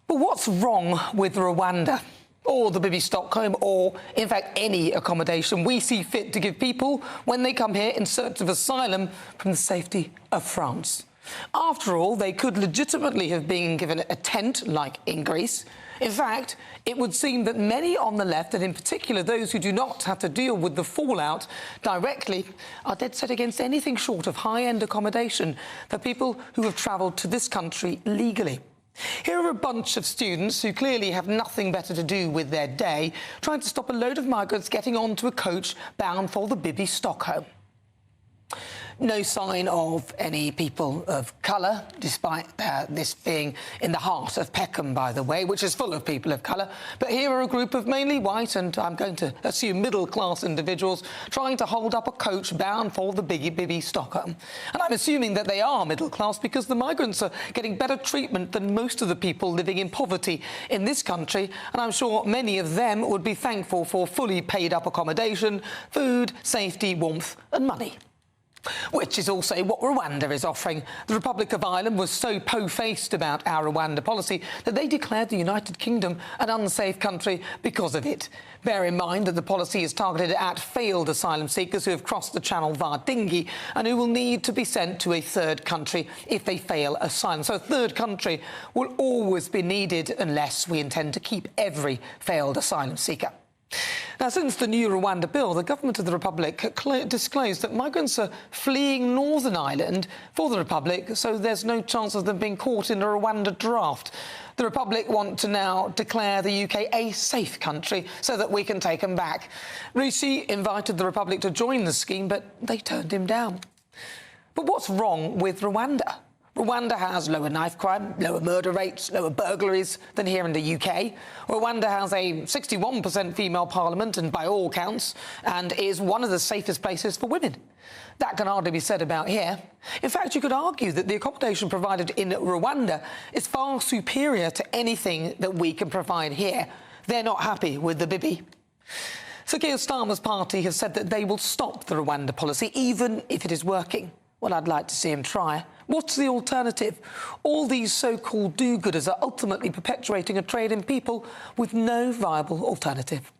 But what's wrong with Rwanda? Or the Bobby Stockholm, or, in fact, any accommodation we see fit to give people when they come here in search of asylum from the safety of France. After all, they could legitimately have been given a tent, like in Greece. In fact, it would seem that many on the left, and in particular those who do not have to deal with the fallout directly, are dead set against anything short of high-end accommodation for people who have travelled to this country legally. Here are a bunch of students who clearly have nothing better to do with their day, trying to stop a load of migrants getting onto a coach bound for the Bobby Stockholm. No sign of any people of colour, despite this being in the heart of Peckham, by the way, which is full of people of colour. But here are a group of mainly white and, I'm going to assume, middle-class individuals trying to hold up a coach bound for the Bobby Stockholm. And I'm assuming that they are middle-class because the migrants are getting better treatment than most of the people living in poverty in this country, and I'm sure many of them would be thankful for fully paid-up accommodation, food, safety, warmth and money. Which is also what Rwanda is offering. The Republic of Ireland was so po-faced about our Rwanda policy that they declared the United Kingdom an unsafe country because of it. Bear in mind that the policy is targeted at failed asylum seekers who have crossed the channel via dinghy and who will need to be sent to a third country if they fail asylum. So a third country will always be needed unless we intend to keep every failed asylum seeker. Now, since the new Rwanda bill, the government of the Republic disclosed that migrants are fleeing Northern Ireland for the Republic, so there's no chance of them being caught in a Rwanda draft. The Republic want to now declare the UK a safe country so that we can take them back. Rishi invited the Republic to join the scheme, but they turned him down. But what's wrong with Rwanda? Rwanda has lower knife crime, lower murder rates, lower burglaries than here in the UK. Rwanda has a 61% female parliament, and by all counts, and is one of the safest places for women. That can hardly be said about here. In fact, you could argue that the accommodation provided in Rwanda is far superior to anything that we can provide here. They're not happy with the Bibi. So Keir Starmer's party has said that they will stop the Rwanda policy, even if it is working. Well, I'd like to see him try. What's the alternative? All these so-called do-gooders are ultimately perpetuating a trade in people with no viable alternative.